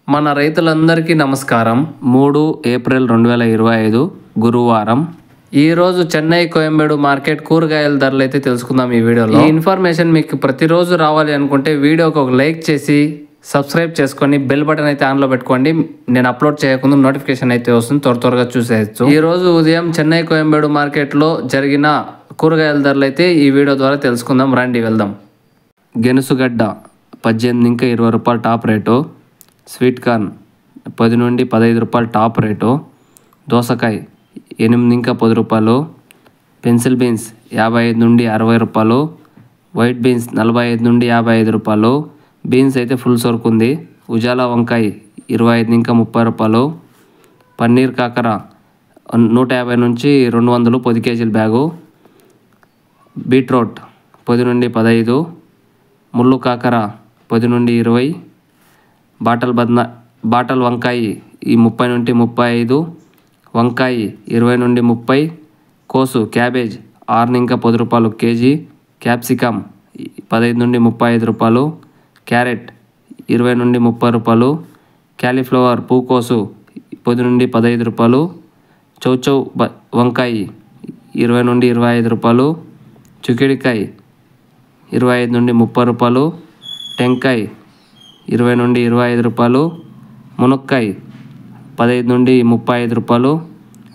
మన రైతులందరికీ నమస్కారం. 3 ఏప్రిల్ 2025 గురువారం. ఈ రోజు చెన్నై కోయంబేడు మార్కెట్ కూరగాయల ధరలు అయితే తెలుసుకుందాం ఈ వీడియోలో. ఈ ఇన్ఫర్మేషన్ మీకు ప్రతిరోజు రావాలి అనుకుంటే వీడియోకి ఒక లైక్ చేసి సబ్స్క్రైబ్ చేసుకొని బెల్ బటన్ అయితే ఆన్లో పెట్టుకోండి. నేను అప్లోడ్ చేయకుండా నోటిఫికేషన్ అయితే వస్తుంది, త్వరగా చూసేయచ్చు. ఈ రోజు ఉదయం చెన్నై కోయంబేడు మార్కెట్లో జరిగిన కూరగాయల ధరలు అయితే ఈ వీడియో ద్వారా తెలుసుకుందాం. రండి వెళ్దాం. గెనుసుగడ్డ 18 ఇంకా 20 రూపాయలు టాప్ రేటు. స్వీట్ కార్న్ 10 నుండి 15 రూపాయలు టాప్ రేటు. దోసకాయ 8 ఇంకా 10 రూపాయలు. పెన్సిల్ బీన్స్ 55 నుండి 60 రూపాయలు. వైట్ బీన్స్ 45 నుండి 55 రూపాయలు. బీన్స్ అయితే ఫుల్ సోర్క్ ఉంది. ఉజాలా వంకాయ 25 ఇంకా 30 రూపాయలు. పన్నీర్ కాకర 150 నుంచి 200 10 కేజీల బ్యాగు. బీట్రూట్ 10 నుండి 15. ముళ్ళు కాకర 10 నుండి 20. బాటల్ వంకాయ 30 నుండి 35. వంకాయ 20 నుండి 30. కోసు క్యాబేజ్ 6 ఇంకా 10 రూపాయలు కేజీ. క్యాప్సికమ్ 15 నుండి 35 రూపాయలు. క్యారెట్ 20 నుండి 30 రూపాయలు. క్యాలీఫ్లవర్ పూకోసు 10 నుండి 15 రూపాయలు. చౌచౌ వంకాయ 20 నుండి 25 రూపాయలు. చిక్కుడుకాయ 25 నుండి 30 రూపాయలు. టెంకాయ 20 నుండి 25 రూపాయలు. మునక్కాయ 15 నుండి 35 రూపాయలు.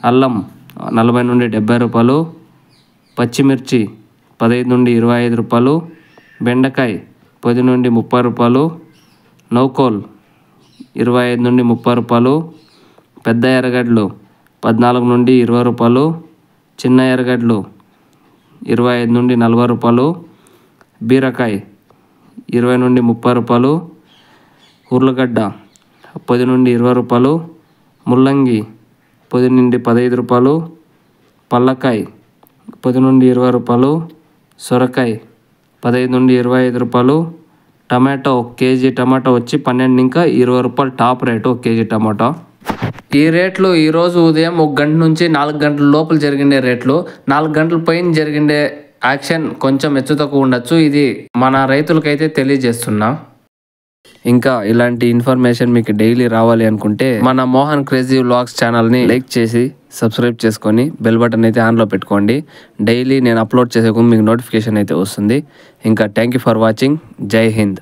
అల్లం 40 నుండి 70 రూపాయలు. పచ్చిమిర్చి 15 నుండి 25 రూపాయలు. బెండకాయ 10 నుండి 30 రూపాయలు. నౌకోల్ 25 నుండి 30 రూపాయలు. పెద్ద ఎర్రగడ్డలు 14 నుండి 20 రూపాయలు. చిన్న ఎర్రగడ్డలు 25 నుండి 40 రూపాయలు. బీరకాయ 20 నుండి 30 రూపాయలు. ఉర్లగడ్డ 10 నుండి 20 రూపాయలు. ముల్లంగి 10 నుండి 15 రూపాయలు. పల్లకాయ 10 నుండి 20 రూపాయలు. సొరకాయ 15 నుండి 25 రూపాయలు. టమాటో కేజీ టమాటో వచ్చి 12 ఇంకా 20 రూపాయలు టాప్ రేటు కేజీ టమాటో. ఈ రేట్లు ఈరోజు ఉదయం 1 గంట నుంచి 4 గంటల లోపల జరిగిండే రేట్లు. 4 గంటల పైన జరిగిండే యాక్షన్ కొంచెం హెచ్చు తక్కువ ఉండొచ్చు. ఇది మన రైతులకైతే తెలియజేస్తున్నా. ఇంకా ఇలాంటి ఇన్ఫర్మేషన్ మీకు డైలీ రావాలి అనుకుంటే మన మోహన్ క్రేజీ వ్లాగ్స్ ఛానల్ని లైక్ చేసి సబ్స్క్రైబ్ చేసుకొని బెల్ బటన్ అయితే ఆన్లో పెట్టుకోండి. డైలీ నేను అప్లోడ్ చేసే మీకు నోటిఫికేషన్ అయితే వస్తుంది. ఇంకా థ్యాంక్ యూ ఫర్ వాచింగ్. జై హింద్.